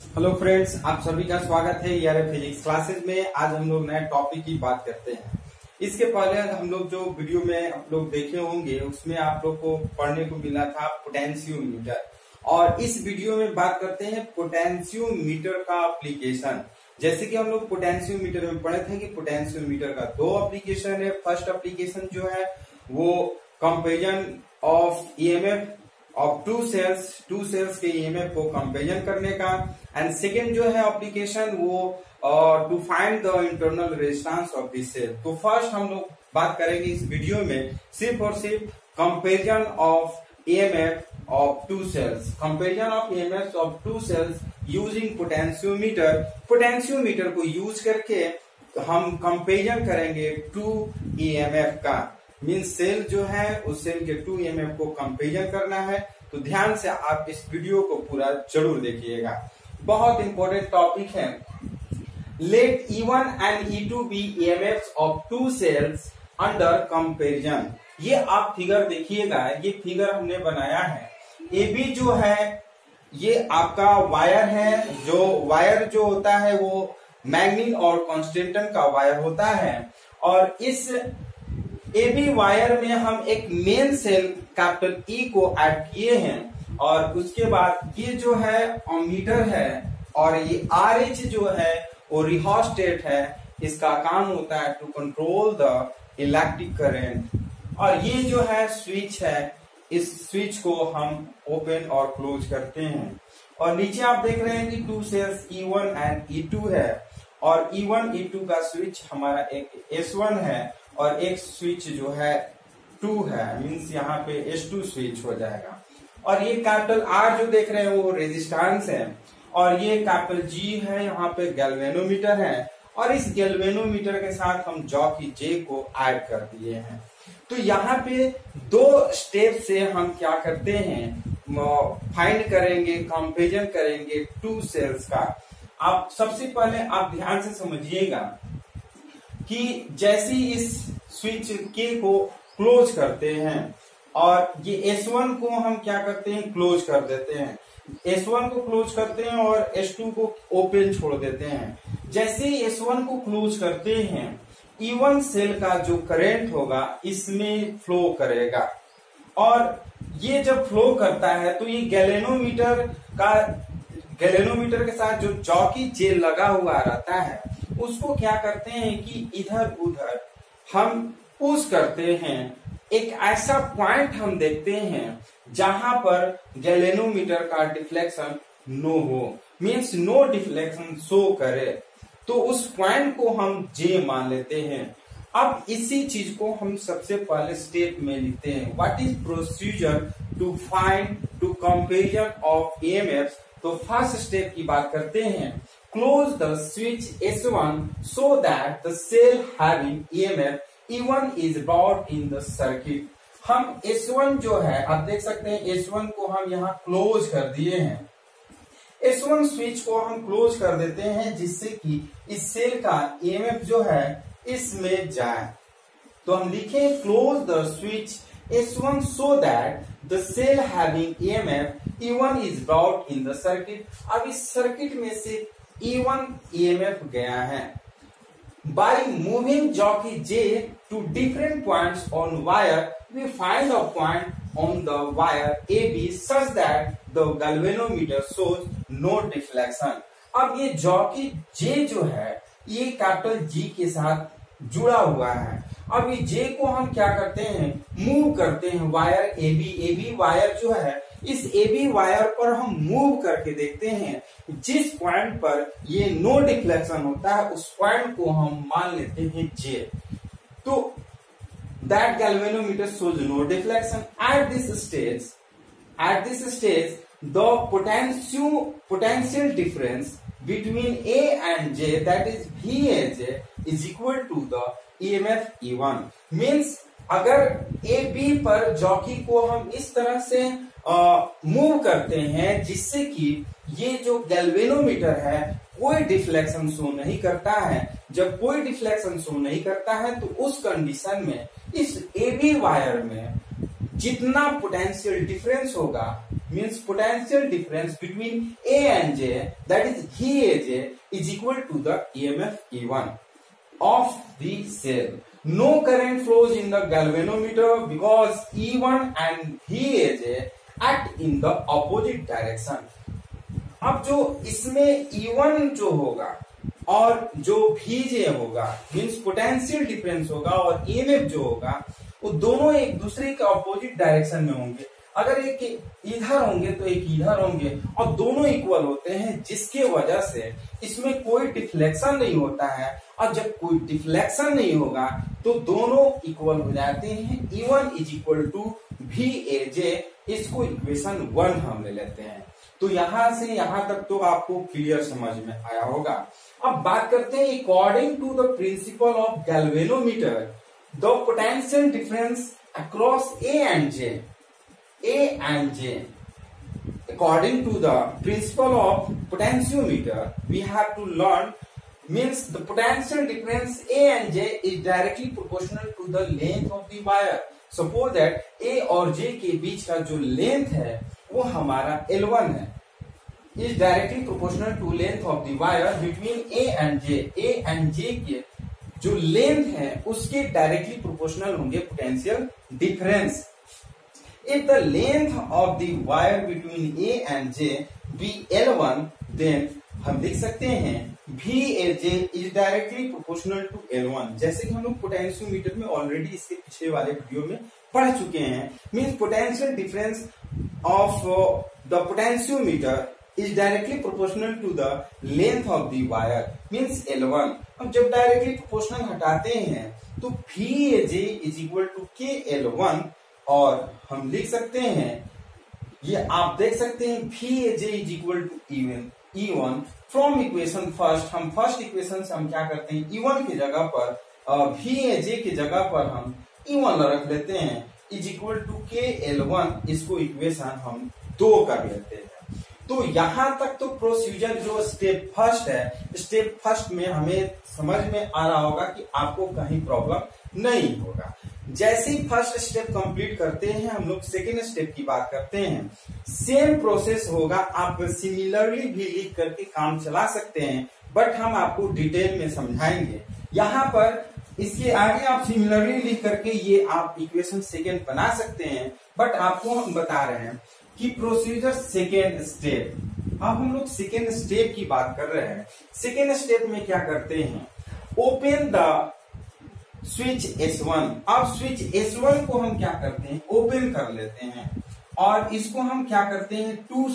Hello friends, आप सभी का स्वागत है ईआरएफ फिजिक्स क्लासेस में। आज हम लोग नए टॉपिक की बात करते हैं। इसके पहले हम लोग जो वीडियो में आप लोग देखे होंगे उसमें आप लोग को पढ़ने को मिला था पोटेंशियोमीटर, और इस वीडियो में बात करते हैं पोटेंशियोमीटर का एप्लीकेशन। जैसे कि हम लोग पोटेंशियोमीटर में पढ़े थे कि पोटेंशियोमीटर का दो एप्लीकेशन है। फर्स्ट एप्लीकेशन जो है वो comparison of EMF of two cells के ईएमएफ को कंपेरिजन करने का, एंड सेकेंड जो है एप्लीकेशन वो to find the internal resistance of this cell. तो फर्स्ट हम लोग बात करेंगे इस वीडियो में सिर्फ और सिर्फ comparison of EMF of two cells, comparison of EMF of two cells using potentiometer. Potentiometer को यूज करके हम कंपेरिजन करेंगे टू ईएमएफ का, मीन्स सेल जो है उस सेल के टू ईएमएफ को कंपेरिजन करना है। तो ध्यान से आप इस वीडियो को पूरा जरूर देखिएगा, बहुत इंपॉर्टेंट टॉपिक है। Let E1 and E2 be EMF of two cells under comparison. ये आप फिगर देखिएगा, ये फिगर हमने बनाया है। AB जो है ये आपका वायर है, जो वायर जो होता है वो मैग्नीन और कॉन्स्टेंटन का वायर होता है, और इस AB वायर में हम एक मेन सेल कैपिटल E को ऐड किए हैं, और उसके बाद ये जो है अमीटर है, और ये RH जो है वो रिहोस्टेट है। इसका काम होता है to control the electric current, और ये जो है स्विच है, इस स्विच को हम ओपन और क्लोज करते हैं। और नीचे आप देख रहे हैं कि to sales E1 and E2 है, और E1 E2 का स्विच हमारा एक S1 है और एक स्विच जो है 2 है, मीन्स यहाँ पे S2 स्विच हो जाएगा। और ये कैपिटल R जो देख रहे हैं वो रेजिस्टेंस है, और ये कैपिटल G है, यहाँ पे गैल्वेनोमीटर है, और इस गैल्वेनोमीटर के साथ हम जॉकी J को ऐड कर दिए हैं। तो यहाँ पे दो स्टेप से हम क्या करते हैं, फाइंड करेंगे, कंपेरिजन करेंगे टू सेल्स का। आप सबसे पहले आप ध्यान से समझिएगा कि जैसे इस स्विच के को क्लोज करते हैं, और ये S1 को हम क्या करते हैं, क्लोज कर देते हैं। S1 को क्लोज करते हैं और S2 को ओपन छोड़ देते हैं। जैसे S1 को क्लोज करते हैं, E1 सेल का जो करंट होगा इसमें फ्लो करेगा, और ये जब फ्लो करता है तो ये गैल्वेनोमीटर के साथ जो जॉकी जेल लगा हुआ रहता है उसको क्या करते हैं कि इधर उधर हम पुश करते हैं। एक ऐसा पॉइंट हम देखते हैं जहां पर गैल्वेनोमीटर का डिफ्लेक्शन नो हो, मीन्स नो डिफ्लेक्शन शो करे, तो उस पॉइंट को हम J मान लेते हैं। अब इसी चीज को हम सबसे पहले स्टेप में लिखते हैं, what is procedure to find to comparison of EMF. तो फर्स्ट स्टेप की बात करते हैं, close the switch S1 so that the cell having EMF E1 is brought in the circuit। हम S1 जो है आप देख सकते हैं, S1 को हम यहाँ क्लोज कर दिए हैं। S1 स्विच को हम क्लोज कर देते हैं जिससे कि इस सेल का EMF जो है इसमें जाए। तो हम लिखें close the switch S1 so that the cell having EMF E1 is brought in the circuit। अब इस सर्किट में से E1 EMF गया है। By moving jockey J to different points on wire, we find a point on the wire AB such that the galvanometer shows no deflection। अब ये jockey J जो है ये कैपिटल G के साथ जुड़ा हुआ है। अब ये J को हम क्या करते हैं, मूव करते हैं वायर AB वायर जो है, इस AB वायर पर हम मूव करके देखते हैं जिस पॉइंट पर ये नो डिफ्लेक्शन होता है उस पॉइंट को हम मान लेते हैं J। तो that galvanometer shows no deflection at this stage the potential difference between A and J, that is VAJ, is equal to the EMF E1। Means अगर AB पर जॉकी को हम इस तरह से मूव करते हैं जिससे कि ये जो गैल्वेनोमीटर है कोई डिफ्लेक्शन शो नहीं करता है, जब कोई डिफ्लेक्शन शो नहीं करता है तो उस कंडीशन में इस AB वायर में जितना पोटेंशियल डिफरेंस होगा means potential difference between A and J, that is VAJ, is equal to the EMF E1 of the cell. No current flows in the galvanometer because E1 and VAJ act in the opposite direction. अब जो इसमें E1 जो होगा और जो VJ होगा means potential difference होगा और EMF जो होगा वो दोनों एक दूसरे के ऑपोजिट डायरेक्शन में होंगे। अगर एक इधर होंगे तो एक इधर होंगे और दोनों इक्वल होते हैं, जिसके वजह से इसमें कोई डिफ्लेक्शन नहीं होता है। और जब कोई डिफ्लेक्शन नहीं होगा तो दोनों इक्वल हो जाते हैं। E1 is equal to VAJ, इसको इक्वेशन 1 हम ले लेते हैं। तो यहां से यहां तक तो आपको क्लियर समझ में आया होगा। अब बात करते हैं according to the principle of galvanometer the potential difference across A and J. According to the principle of potentiometer, we have to learn means the potential difference A and J is directly proportional to the length of the wire. Suppose that A और J के बीच का जो length है वो हमारा L1 है, is directly proportional to length of the wire between A and J. A and J के जो लेंथ है उसके डायरेक्टली प्रोपोर्शनल होंगे potential difference. If the length of the wire between A and J be L1, then हम लिख सकते हैं VAJ is directly proportional to L1। जैसे कि हम लोग पोटेंशियोमीटर में ऑलरेडी इसके पिछले वाले वीडियो में पढ़ चुके हैं। Means potential difference of the potentiometer is directly proportional to the length of the wire means L1। अब जब डायरेक्टली प्रोपोर्शनल हटाते हैं तो VAJ is equal to KL1 और हम लिख सकते हैं, ये आप देख सकते हैं VAJ is equal to E1 from equation first. हम फर्स्ट इक्वेशन से हम क्या करते हैं E1 की जगह पर VAJ की जगह पर हम E1 रख लेते हैं is equal to KL1। इसको इक्वेशन हम 2 कर लेते हैं। तो यहां तक तो प्रोसीजर जो स्टेप फर्स्ट है, स्टेप फर्स्ट में हमें समझ में आ रहा होगा कि आपको कहीं प्रॉब्लम नहीं होगा। जैसे ही फर्स्ट स्टेप कंप्लीट करते हैं हम लोग सेकेंड स्टेप की बात करते हैं। सेम प्रोसेस होगा, आप सिमिलरली भी लिख करके काम चला सकते हैं, बट हम आपको डिटेल में समझाएंगे। यहाँ पर इसके आगे आप सिमिलरली लिख करके ये आप इक्वेशन सेकेंड बना सकते हैं, बट आपको हम बता रहे हैं कि प्रोसीजर सेकेंड स्टेप। अब हम लोग सेकेंड स्टेप की बात कर रहे हैं। सेकेंड स्टेप में क्या करते हैं, ओपन द स्विच S1। अब स्विच S1 को हम क्या करते हैं, ओपन कर लेते हैं और इसको हम क्या करते हैं 2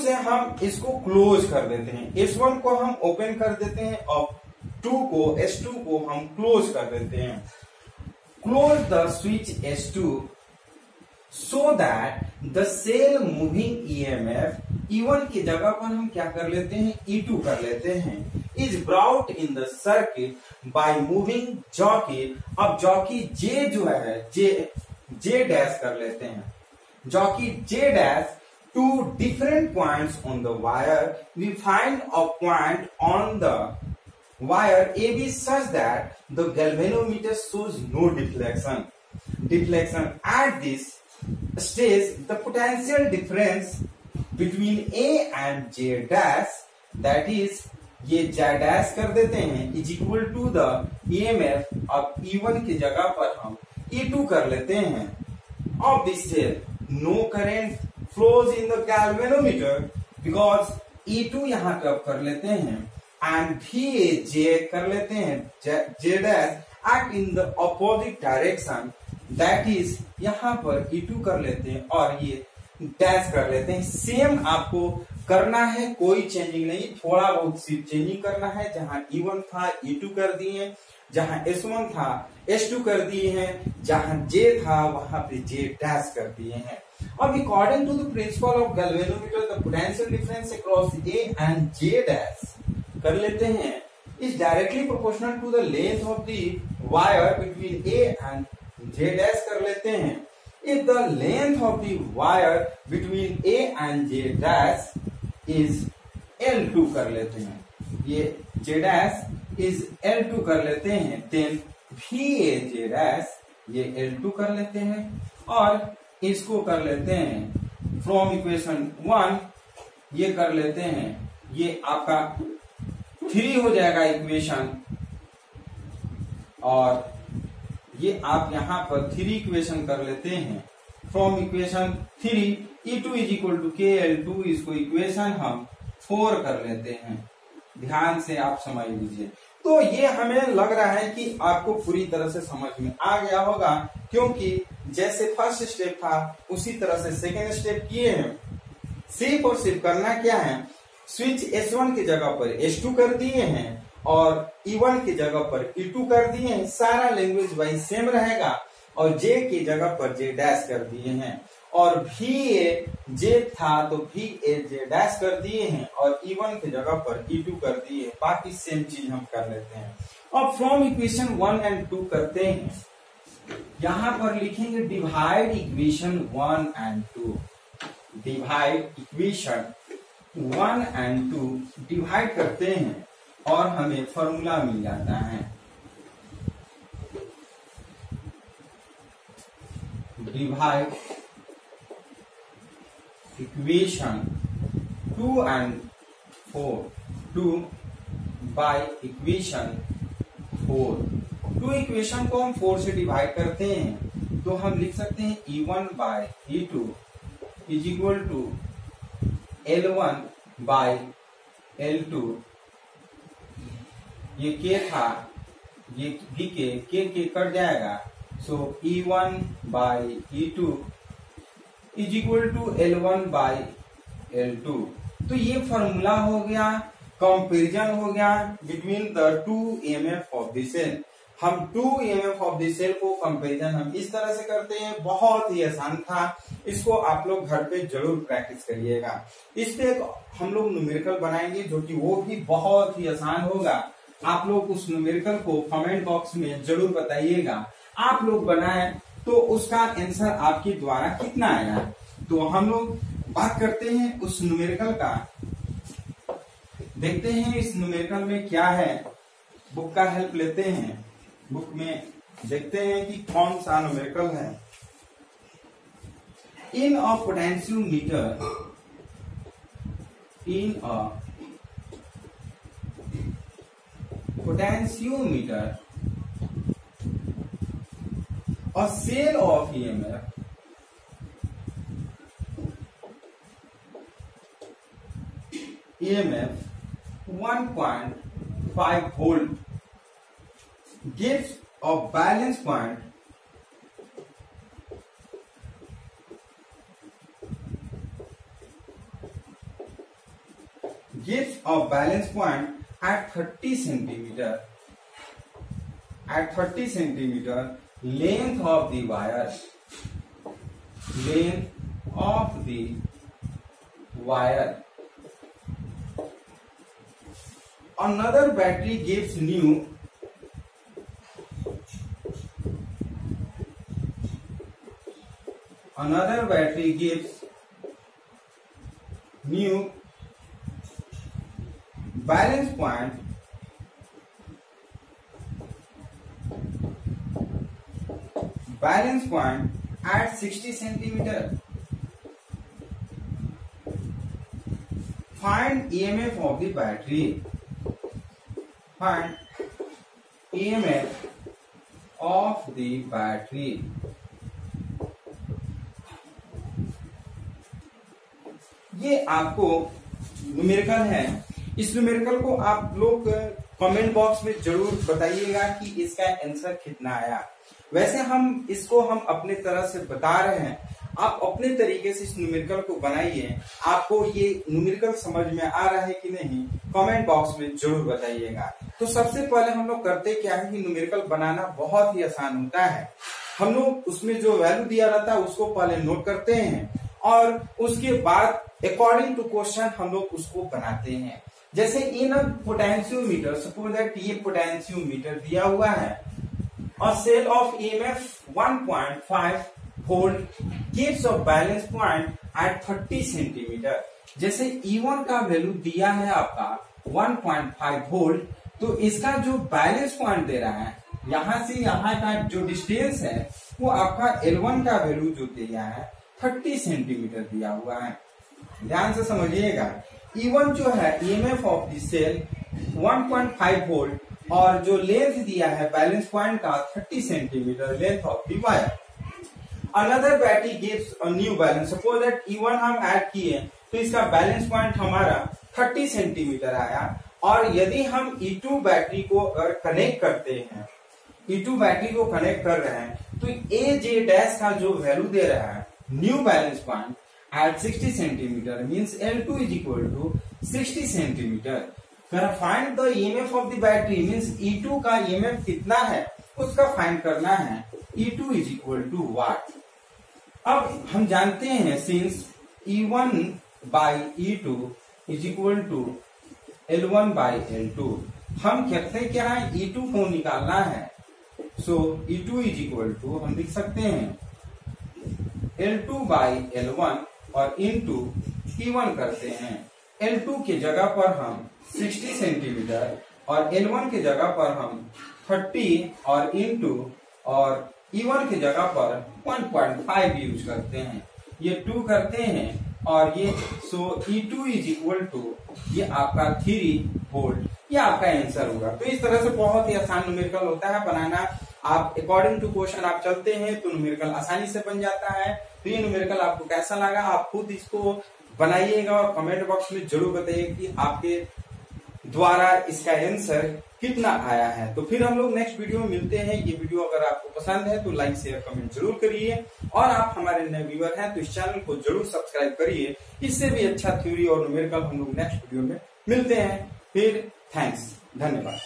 से हम इसको क्लोज कर देते हैं। S1 को हम ओपन कर देते हैं और S2 को हम क्लोज कर देते हैं। Close the switch S2 so that the cell moving EMF E1 की जगह पर हम क्या कर लेते हैं E2 कर लेते हैं, is brought in the circuit by moving jockey। अब jockey J जो है J डैश कर लेते हैं, jockey J dash to different points on the wire। We find a point on the wire AB such that the galvanometer shows no deflection। At this stage the potential difference between A and J dash, that is ये J dash कर देते हैं, is equal to the EMF। अब E1 की जगह पर हम E2 कर लेते हैं। Of this cell no current flows in the galvanometer because E2 यहाँ कब कर लेते हैं and VAJ कर लेते हैं J dash act in the opposite direction, that is यहाँ पर E2 कर लेते हैं और ये डैश कर लेते हैं। सेम आपको करना है, कोई चेंजिंग नहीं, थोड़ा बहुत सिर्फ चेंजिंग करना है। जहां E1 था E2 कर दिए, जहां S1 था S2 कर दिए हैं, जहां J था वहां पे J डैश कर दिए हैं। अब according to the principle of galvanometer the potential difference across A and J dash कर लेते हैं is directly proportional to the length of the wire between A and J dash कर लेते हैं। If the length of the wire between A and J dash is L2 कर लेते हैं, ये J dash is L2 कर लेते हैं, then VAJ dash ये L2 कर लेते हैं और इसको कर लेते हैं फ्रॉम इक्वेशन 1 ये कर लेते हैं, ये आपका 3 हो जाएगा इक्वेशन, और ये आप यहां पर 3 इक्वेशन कर लेते हैं। From equation 3 E2 is equal to KL2, इसको इक्वेशन हम 4 कर लेते हैं। ध्यान से आप समझ लीजिए। तो ये हमें लग रहा है कि आपको पूरी तरह से समझ में आ गया होगा, क्योंकि जैसे फर्स्ट स्टेप था उसी तरह से सेकेंड स्टेप किए हैं। सिर्फ और सिर्फ करना क्या है, स्विच S1 की जगह पर S2 कर दिए हैं और E1 की जगह पर E2 कर दिए हैं। सारा लैंग्वेज वाइज सेम रहेगा, और J की जगह पर J डैश कर दिए हैं, और VA J था तो VA J डैश कर दिए हैं, और E1 की जगह पर E2 कर दिए हैं। बाकी सेम चीज हम कर लेते हैं। अब फ्रॉम इक्वेशन 1 एंड 2 करते हैं। यहां पर लिखेंगे divide equation 1 and 2। Divide equation 1 and 2 divide करते हैं और हमें फॉर्मूला मिल जाता है। Divide equation 2 and 4, 2 by equation 4। 2 equation को हम 4 से डिवाइड करते हैं, तो हम लिख सकते हैं E1 by E2 is equal to L1 by L2। ये K था, ये भी K कट जाएगा, so E1 by E2 is equal to L1 by L2। तो ये फॉर्मूला हो गया, कंपैरिजन हो गया between the 2 EMF of the cell. हम 2 EMF ऑफ द सेल को कंपैरिजन हम इस तरह से करते हैं। बहुत ही आसान था, इसको आप लोग घर पे जरूर प्रैक्टिस करिएगा। इस पे हम लोग न्यूमेरिकल बनाएंगे, जो कि वो भी बहुत ही आसान होगा। आप लोग उस न्यूमेरिकल को कमेंट बॉक्स में जरूर बताइएगा। आप लोग बनाए तो उसका आंसर आपके द्वारा कितना आया। तो हम लोग बात करते हैं उस न्यूमेरिकल का, देखते हैं इस न्यूमेरिकल में क्या है। बुक का हेल्प लेते हैं, बुक में देखते हैं कि कौन सा न्यूमेरिकल है। In a potentiometer, in a potentiometer a cell of EMF 1.5 volt gives a balance point at 30 centimeter. At 30 centimeter length of the wire, length of the wire. Another battery gives new balance point at 60 centimeter. Find EMF of the battery. Find EMF of the battery. ये आपको numerical है। इस numerical को आप लोग comment box में जरूर बताइएगा कि इसका आंसर कितना आया। वैसे हम इसको अपने तरह से बता रहे हैं, आप अपने तरीके से इस न्यूमेरिकल को बनाइए। आपको ये न्यूमेरिकल समझ में आ रहा है कि नहीं, कमेंट बॉक्स में जरूर बताइएगा। तो सबसे पहले हम लोग करते क्या है कि न्यूमेरिकल बनाना बहुत ही आसान होता है। हम लोग उसमें जो वैल्यू दिया रहता है उसको पहले नोट करते हैं, और उसके बाद अकॉर्डिंग टू क्वेश्चन हम लोग उसको बनाते हैं। जैसे इन पोटेंशियोमीटर, सपोज दैट ये पोटेंशियोमीटर दिया हुआ है, और cell of EMF 1.5 volt gives a balance point at 30 centimeter. जैसे E1 का वैल्यू दिया है आपका 1.5 volt, तो इसका जो बैलेंस पॉइंट दे रहा है, यहां से यहां का जो डिस्टेंस है वो आपका L1 का वैल्यू जो दिया है 30 सेंटीमीटर दिया हुआ है। ध्यान से समझिएगा, E1 जो है EMF of the cell 1.5 volt और जो लेंथ दिया है बैलेंस पॉइंट का 30 centimetre length of the wire. Another battery gives a new balance. Suppose that E1 हम ऐड किए तो इसका बैलेंस पॉइंट हमारा 30 सेंटीमीटर आया, और यदि हम E2 बैटरी को अगर कनेक्ट करते हैं, E2 बैटरी को कनेक्ट कर रहे हैं, तो AJ डैश का जो वैल्यू दे रहा है new balance point at 60 centimeter means L2 is equal to 60 centimeter. Find the EMF of the battery means E2 का EMF कितना है उसका फाइंड करना है। E2 is equal to what? अब हम जानते हैं since E1 by E2 is equal to L1 by L2, हम कहते हैं क्या है E2 को निकालना है। So E2 is equal to हम लिख सकते हैं L2 by L1 और इनटू E1 करते हैं। L2 के जगह पर हम 60 सेंटीमीटर और L1 के जगह पर हम 30 और इनटू और E1 के जगह पर 1.5 यूज करते हैं। ये 2 करते हैं और ये E2 इज इक्वल टू ये आपका 3 वोल्ट, ये आपका आंसर होगा। तो इस तरह से बहुत ही आसान न्यूमेरिकल होता है बनाना। आप अकॉर्डिंग टू क्वेश्चन आप चलते हैं तो न्यूमेरिकल आसानी से बन जाता है। तो ये न्यूमेरिकल आपको कैसा लगा आप खुद इसको बनाइएगा और कमेंट बॉक्स में जरूर बताइए कि आपके द्वारा इसका आंसर कितना आया है। तो फिर हम लोग नेक्स्ट वीडियो में मिलते हैं। ये वीडियो अगर आपको पसंद है तो लाइक शेयर कमेंट जरूर करिए, और आप हमारे नए व्यूअर हैं तो इस चैनल को जरूर सब्सक्राइब करिए। इससे भी अच्छा थ्योरी और न्यूमेरिकल हम लोग नेक्स्ट वीडियो में मिलते हैं। फिर थैंक्स, धन्यवाद।